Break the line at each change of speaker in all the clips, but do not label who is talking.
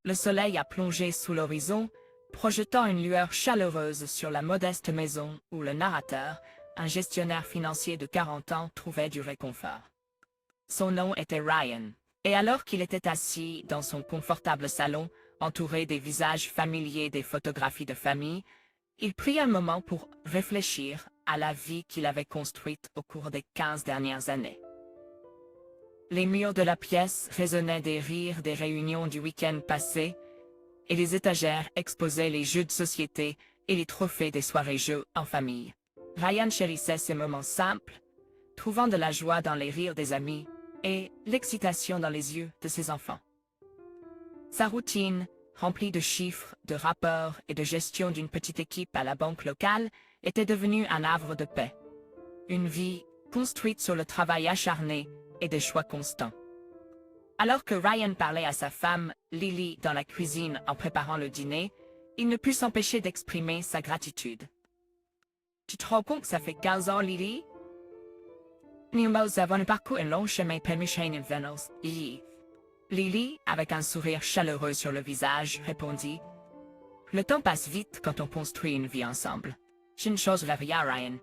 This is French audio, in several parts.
Le soleil a plongé sous l'horizon, projetant une lueur chaleureuse sur la modeste maison où le narrateur, un gestionnaire financier de 40 ans, trouvait du réconfort. Son nom était Ryan, et alors qu'il était assis dans son confortable salon, entouré des visages familiers des photographies de famille, il prit un moment pour réfléchir à la vie qu'il avait construite au cours des 15 dernières années. Les murs de la pièce résonnaient des rires des réunions du week-end passé, et les étagères exposaient les jeux de société et les trophées des soirées-jeux en famille. Ryan chérissait ces moments simples, trouvant de la joie dans les rires des amis et l'excitation dans les yeux de ses enfants. Sa routine, remplie de chiffres, de rapports et de gestion d'une petite équipe à la banque locale, était devenue un havre de paix. Une vie construite sur le travail acharné et des choix constants. Alors que Ryan parlait à sa femme, Lily, dans la cuisine en préparant le dîner, il ne put s'empêcher d'exprimer sa gratitude. « Tu te rends compte que ça fait 15 ans, Lily? Nous avons parcouru un long chemin parmi Shane et Lily, avec un sourire chaleureux sur le visage, répondit « Le temps passe vite quand on construit une vie ensemble. Je ne changerai rien, Ryan. »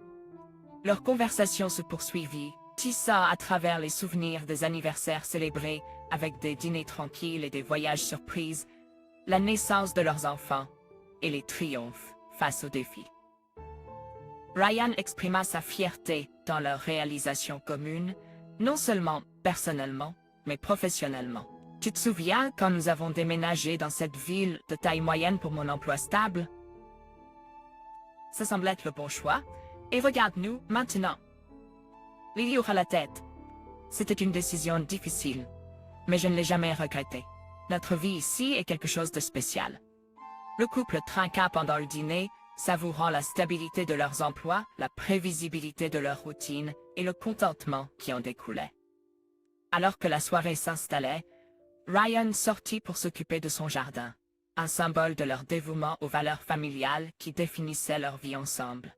Leur conversation se poursuivit, tissant à travers les souvenirs des anniversaires célébrés avec des dîners tranquilles et des voyages surprises, la naissance de leurs enfants et les triomphes face aux défis. Ryan exprima sa fierté dans leur réalisation commune, non seulement personnellement, mais professionnellement. « Tu te souviens quand nous avons déménagé dans cette ville de taille moyenne pour mon emploi stable? Ça semblait être le bon choix, et regarde-nous maintenant. » Lily hocha la tête. C'était une décision difficile, mais je ne l'ai jamais regrettée. Notre vie ici est quelque chose de spécial. Le couple trinqua pendant le dîner, savourant la stabilité de leurs emplois, la prévisibilité de leur routine et le contentement qui en découlait. Alors que la soirée s'installait, Ryan sortit pour s'occuper de son jardin, un symbole de leur dévouement aux valeurs familiales qui définissaient leur vie ensemble.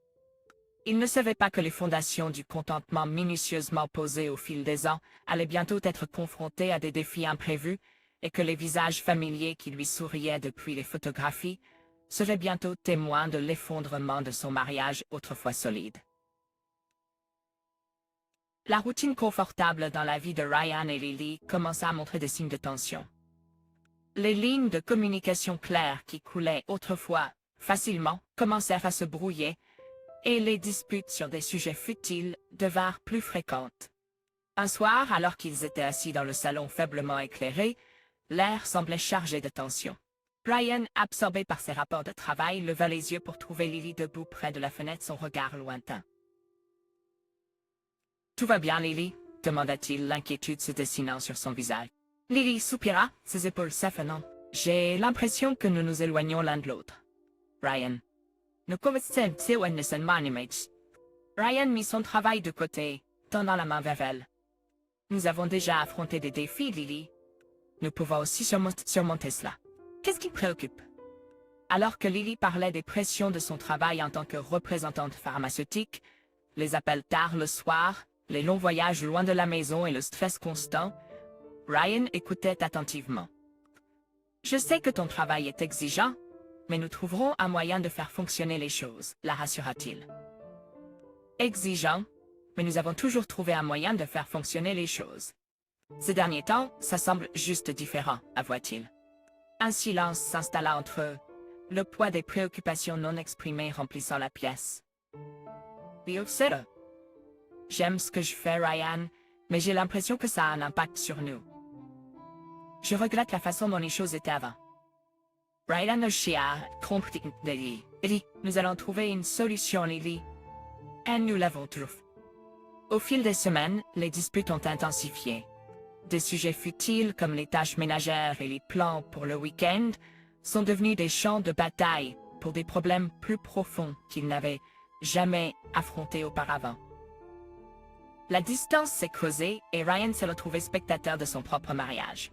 Il ne savait pas que les fondations du contentement minutieusement posées au fil des ans allaient bientôt être confrontées à des défis imprévus et que les visages familiers qui lui souriaient depuis les photographies seraient bientôt témoins de l'effondrement de son mariage autrefois solide. La routine confortable dans la vie de Ryan et Lily commença à montrer des signes de tension. Les lignes de communication claires qui coulaient autrefois facilement commencèrent à se brouiller et les disputes sur des sujets futiles devinrent plus fréquentes. Un soir, alors qu'ils étaient assis dans le salon faiblement éclairé, l'air semblait chargé de tension. Ryan, absorbé par ses rapports de travail, leva les yeux pour trouver Lily debout près de la fenêtre, son regard lointain. « Tout va bien, Lily ?» demanda-t-il, l'inquiétude se dessinant sur son visage. Lily soupira, ses épaules s'affanant. « J'ai l'impression que nous nous éloignons l'un de l'autre. » Ryan. Ryan mit son travail de côté, tendant la main vers elle. « Nous avons déjà affronté des défis, Lily. Nous pouvons aussi surmonter cela. Qu'est-ce qui préoccupe ?» Alors que Lily parlait des pressions de son travail en tant que représentante pharmaceutique, les appels tard le soir, les longs voyages loin de la maison et le stress constant, Ryan écoutait attentivement. « Je sais que ton travail est exigeant, mais nous trouverons un moyen de faire fonctionner les choses, la rassura-t-il. Exigeant, mais nous avons toujours trouvé un moyen de faire fonctionner les choses. Ces derniers temps, ça semble juste différent, avoua-t-il. Un silence s'installa entre eux, le poids des préoccupations non exprimées remplissant la pièce. J'aime ce que je fais, Ryan, mais j'ai l'impression que ça a un impact sur nous. Je regrette la façon dont les choses étaient avant. Ryan comprit Lily. Nous allons trouver une solution, Lily. Et nous l'avons trouvée. Au fil des semaines, les disputes ont intensifié. Des sujets futiles comme les tâches ménagères et les plans pour le week-end sont devenus des champs de bataille pour des problèmes plus profonds qu'ils n'avaient jamais affrontés auparavant. La distance s'est creusée et Ryan s'est retrouvé spectateur de son propre mariage.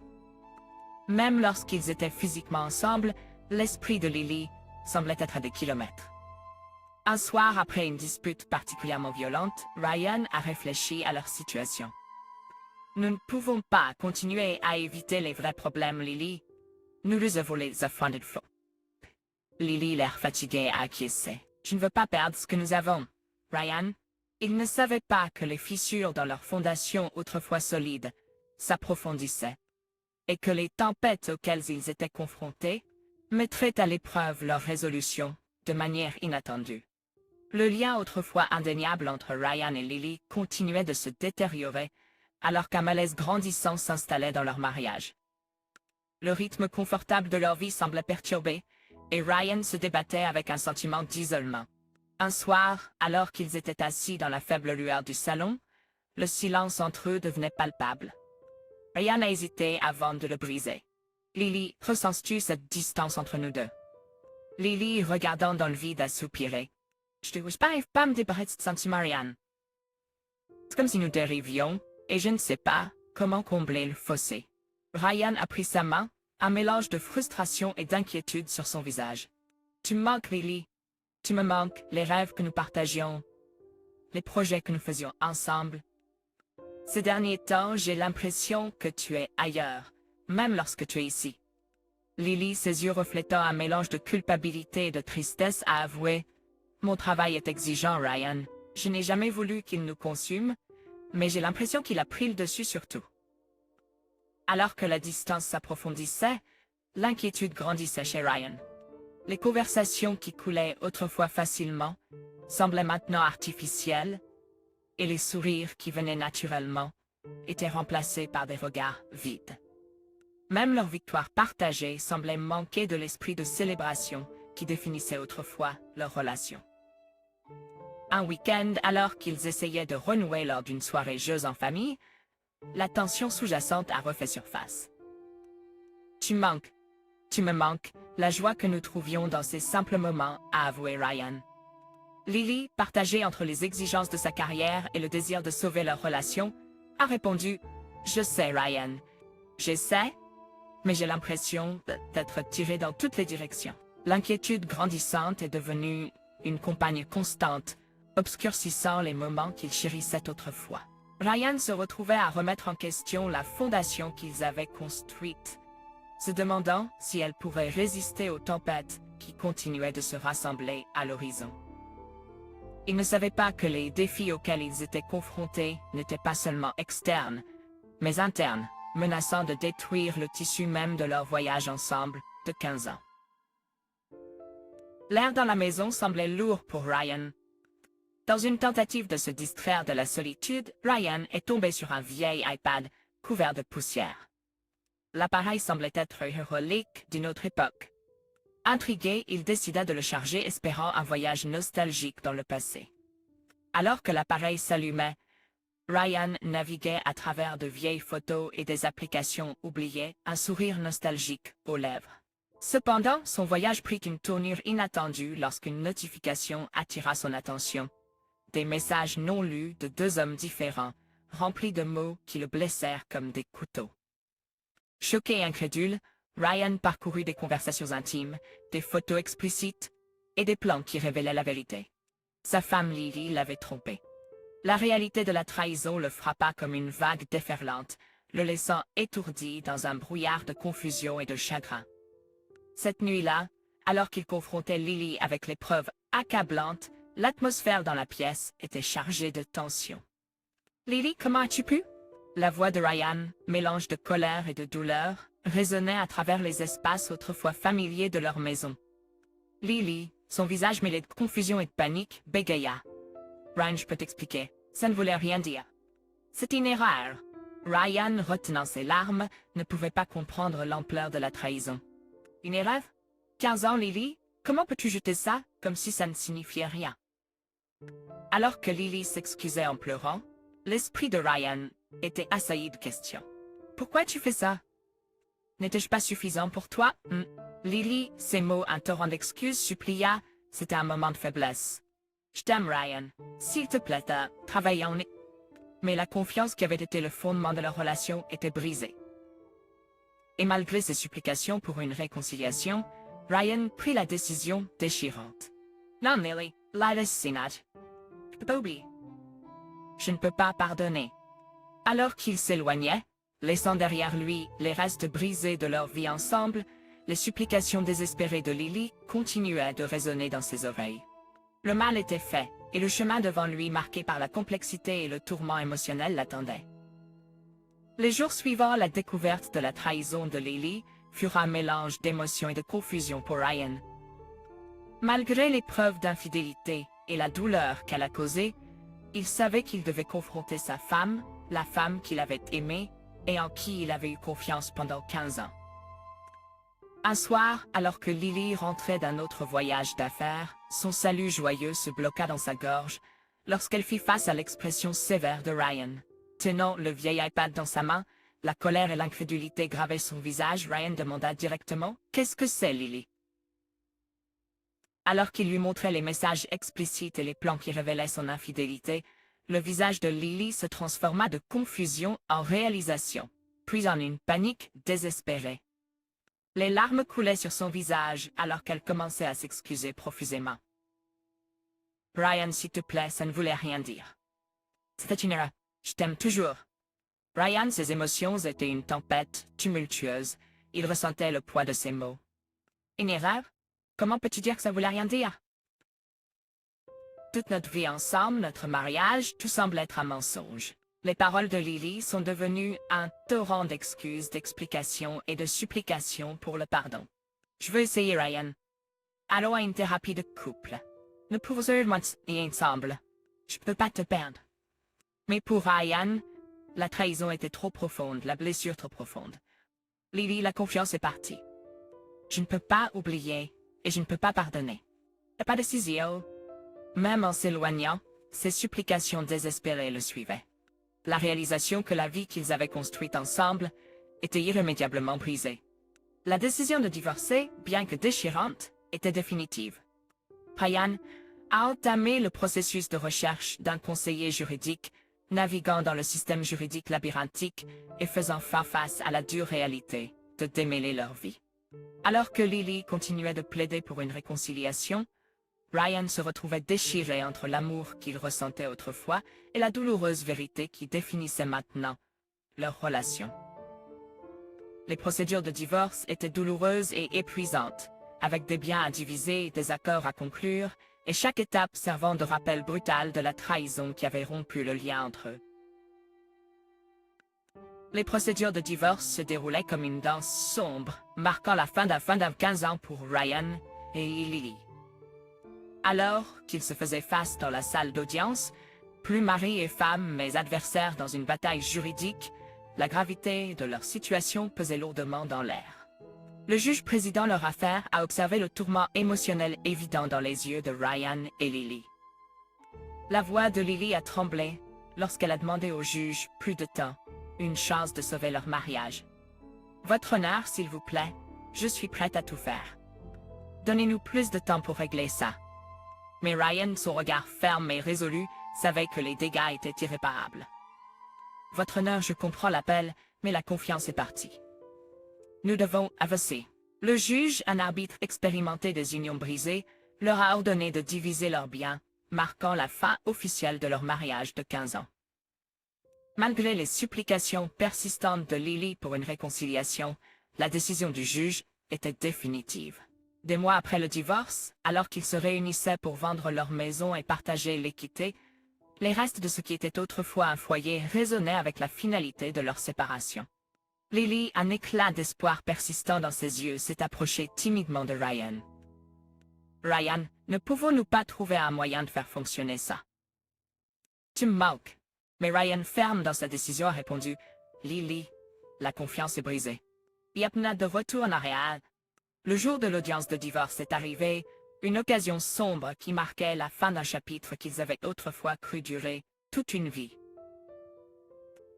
Même lorsqu'ils étaient physiquement ensemble, l'esprit de Lily semblait être à des kilomètres. Un soir, après une dispute particulièrement violente, Ryan a réfléchi à leur situation. « Nous ne pouvons pas continuer à éviter les vrais problèmes, Lily. Nous les avons les affrontés de faux. Lily, l'air fatigué, a acquiescé. Je ne veux pas perdre ce que nous avons, Ryan. Ils ne savaient pas que les fissures dans leur fondation autrefois solides s'approfondissaient, et que les tempêtes auxquelles ils étaient confrontés mettraient à l'épreuve leur résolution de manière inattendue. Le lien autrefois indéniable entre Ryan et Lily continuait de se détériorer, alors qu'un malaise grandissant s'installait dans leur mariage. Le rythme confortable de leur vie semblait perturbé, et Ryan se débattait avec un sentiment d'isolement. Un soir, alors qu'ils étaient assis dans la faible lueur du salon, le silence entre eux devenait palpable. Ryan a hésité avant de le briser. Lily, ressens-tu cette distance entre nous deux? Lily, regardant dans le vide, a soupiré. Je n'arrive pas à me débarrasser de ce sentiment, Ryan. C'est comme si nous dérivions, et je ne sais pas comment combler le fossé. Ryan a pris sa main, un mélange de frustration et d'inquiétude sur son visage. Tu me manques, Lily. Tu me manques, les rêves que nous partagions, les projets que nous faisions ensemble. Ces derniers temps, j'ai l'impression que tu es ailleurs, même lorsque tu es ici. Lily, ses yeux reflétant un mélange de culpabilité et de tristesse, a avoué « Mon travail est exigeant, Ryan. Je n'ai jamais voulu qu'il nous consume, mais j'ai l'impression qu'il a pris le dessus sur tout. » Alors que la distance s'approfondissait, l'inquiétude grandissait chez Ryan. Les conversations qui coulaient autrefois facilement semblaient maintenant artificielles, et les sourires qui venaient naturellement étaient remplacés par des regards vides. Même leur victoire partagée semblait manquer de l'esprit de célébration qui définissait autrefois leur relation. Un week-end, alors qu'ils essayaient de renouer lors d'une soirée jeux en famille, la tension sous-jacente a refait surface. Tu me manques, la joie que nous trouvions dans ces simples moments, a avoué Ryan. Lily, partagée entre les exigences de sa carrière et le désir de sauver leur relation, a répondu « Je sais, Ryan. J'essaie, mais j'ai l'impression d'être tirée dans toutes les directions. » L'inquiétude grandissante est devenue une compagne constante, obscurcissant les moments qu'ils chérissaient autrefois. Ryan se retrouvait à remettre en question la fondation qu'ils avaient construite, se demandant si elle pourrait résister aux tempêtes qui continuaient de se rassembler à l'horizon. Ils ne savaient pas que les défis auxquels ils étaient confrontés n'étaient pas seulement externes, mais internes, menaçant de détruire le tissu même de leur voyage ensemble de 15 ans. L'air dans la maison semblait lourd pour Ryan. Dans une tentative de se distraire de la solitude, Ryan est tombé sur un vieil iPad couvert de poussière. L'appareil semblait être une relique d'une autre époque. Intrigué, il décida de le charger, espérant un voyage nostalgique dans le passé. Alors que l'appareil s'allumait, Ryan naviguait à travers de vieilles photos et des applications oubliées, un sourire nostalgique aux lèvres. Cependant, son voyage prit une tournure inattendue lorsqu'une notification attira son attention. Des messages non lus de deux hommes différents, remplis de mots qui le blessèrent comme des couteaux. Choqué et incrédule, Ryan parcourut des conversations intimes, des photos explicites et des plans qui révélaient la vérité. Sa femme Lily l'avait trompé. La réalité de la trahison le frappa comme une vague déferlante, le laissant étourdi dans un brouillard de confusion et de chagrin. Cette nuit-là, alors qu'il confrontait Lily avec l'épreuve accablante, l'atmosphère dans la pièce était chargée de tension. « Lily, comment as-tu pu ?» La voix de Ryan, mélange de colère et de douleur, résonnait à travers les espaces autrefois familiers de leur maison. Lily, son visage mêlé de confusion et de panique, bégaya. « Ryan, je peux t'expliquer. Ça ne voulait rien dire. C'est une erreur. » Ryan, retenant ses larmes, ne pouvait pas comprendre l'ampleur de la trahison. « Une erreur? 15 ans, Lily? Comment peux-tu jeter ça, comme si ça ne signifiait rien? » Alors que Lily s'excusait en pleurant, l'esprit de Ryan était assailli de questions. « Pourquoi tu fais ça? N'étais-je pas suffisant pour toi? » Lily, ses mots un torrent d'excuses, supplia. C'était un moment de faiblesse. « Je t'aime, Ryan. S'il te plaît, travaillons. » Mais la confiance qui avait été le fondement de leur relation était brisée. Et malgré ses supplications pour une réconciliation, Ryan prit la décision déchirante. « Non, Lily, laisse Sinat. Je ne peux pas oublier. Je ne peux pas pardonner. » Alors qu'il s'éloignait, laissant derrière lui les restes brisés de leur vie ensemble, les supplications désespérées de Lily continuaient de résonner dans ses oreilles. Le mal était fait, et le chemin devant lui marqué par la complexité et le tourment émotionnel l'attendait. Les jours suivant la découverte de la trahison de Lily furent un mélange d'émotions et de confusion pour Ryan. Malgré les preuves d'infidélité et la douleur qu'elle a causée, il savait qu'il devait confronter sa femme, la femme qu'il avait aimée et en qui il avait eu confiance pendant 15 ans. Un soir, alors que Lily rentrait d'un autre voyage d'affaires, son salut joyeux se bloqua dans sa gorge lorsqu'elle fit face à l'expression sévère de Ryan. Tenant le vieil iPad dans sa main, la colère et l'incrédulité gravaient son visage. Ryan demanda directement « Qu'est-ce que c'est, Lily ?» Alors qu'il lui montrait les messages explicites et les plans qui révélaient son infidélité, le visage de Lily se transforma de confusion en réalisation, puis en une panique désespérée. Les larmes coulaient sur son visage alors qu'elle commençait à s'excuser profusément. « Ryan, s'il te plaît, ça ne voulait rien dire. C'était une erreur. Je t'aime toujours. » Ryan, ses émotions étaient une tempête tumultueuse. Il ressentait le poids de ses mots. « Une erreur? Comment peux-tu dire que ça voulait rien dire? Toute notre vie ensemble, notre mariage, tout semble être un mensonge. » Les paroles de Lily sont devenues un torrent d'excuses, d'explications et de supplications pour le pardon. « Je veux essayer, Ryan. Allons à une thérapie de couple. Nous pouvons y ensemble. Je ne peux pas te perdre. » Mais pour Ryan, la trahison était trop profonde, la blessure trop profonde. Lily, la confiance est partie. Je ne peux pas oublier et je ne peux pas pardonner. Et pas de décision. Même en s'éloignant, ses supplications désespérées le suivaient. La réalisation que la vie qu'ils avaient construite ensemble était irrémédiablement brisée. La décision de divorcer, bien que déchirante, était définitive. Ryan a entamé le processus de recherche d'un conseiller juridique, naviguant dans le système juridique labyrinthique et faisant face à la dure réalité de démêler leur vie. Alors que Lily continuait de plaider pour une réconciliation, Ryan se retrouvait déchiré entre l'amour qu'il ressentait autrefois et la douloureuse vérité qui définissait maintenant leur relation. Les procédures de divorce étaient douloureuses et épuisantes, avec des biens à diviser et des accords à conclure, et chaque étape servant de rappel brutal de la trahison qui avait rompu le lien entre eux. Les procédures de divorce se déroulaient comme une danse sombre, marquant la fin d'un 15 ans pour Ryan et Lily. Alors qu'ils se faisaient face dans la salle d'audience, plus mari et femme mais adversaires dans une bataille juridique, la gravité de leur situation pesait lourdement dans l'air. Le juge présidant leur affaire a observé le tourment émotionnel évident dans les yeux de Ryan et Lily. La voix de Lily a tremblé lorsqu'elle a demandé au juge plus de temps, une chance de sauver leur mariage. « Votre honneur, s'il vous plaît, je suis prête à tout faire. Donnez-nous plus de temps pour régler ça. » Mais Ryan, son regard ferme et résolu, savait que les dégâts étaient irréparables. « Votre honneur, je comprends l'appel, mais la confiance est partie. Nous devons avancer. » Le juge, un arbitre expérimenté des unions brisées, leur a ordonné de diviser leurs biens, marquant la fin officielle de leur mariage de 15 ans. Malgré les supplications persistantes de Lily pour une réconciliation, la décision du juge était définitive. Des mois après le divorce, alors qu'ils se réunissaient pour vendre leur maison et partager l'équité, les restes de ce qui était autrefois un foyer résonnaient avec la finalité de leur séparation. Lily, un éclat d'espoir persistant dans ses yeux, s'est approchée timidement de Ryan. « Ryan, ne pouvons-nous pas trouver un moyen de faire fonctionner ça? Tu me manques. » Mais Ryan, ferme dans sa décision, a répondu « Lily, la confiance est brisée. Il y a pas de retour en arrière. » Le jour de l'audience de divorce est arrivé, une occasion sombre qui marquait la fin d'un chapitre qu'ils avaient autrefois cru durer toute une vie.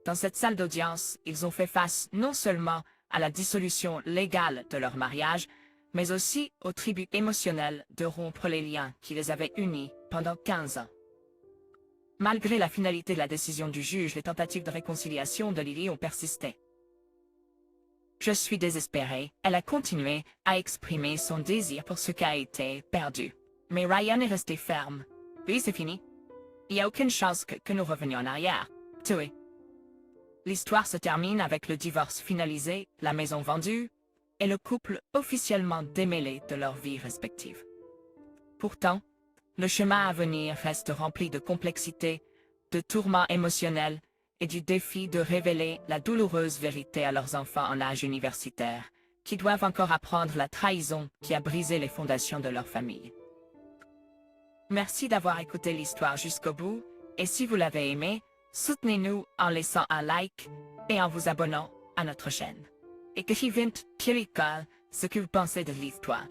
Dans cette salle d'audience, ils ont fait face non seulement à la dissolution légale de leur mariage, mais aussi au tribut émotionnel de rompre les liens qui les avaient unis pendant 15 ans. Malgré la finalité de la décision du juge, les tentatives de réconciliation de Lily ont persisté. « Je suis désespérée », elle a continué à exprimer son désir pour ce qui a été perdu. Mais Ryan est resté ferme. « Oui, c'est fini. Il n'y a aucune chance que nous revenions en arrière. Tué. » L'histoire se termine avec le divorce finalisé, la maison vendue, et le couple officiellement démêlé de leur vie respective. Pourtant, le chemin à venir reste rempli de complexité, de tourments émotionnels et du défi de révéler la douloureuse vérité à leurs enfants en âge universitaire, qui doivent encore apprendre la trahison qui a brisé les fondations de leur famille. Merci d'avoir écouté l'histoire jusqu'au bout, et si vous l'avez aimé, soutenez-nous en laissant un like et en vous abonnant à notre chaîne. Et que Hivint Pirikal, ce que vous pensez de l'histoire.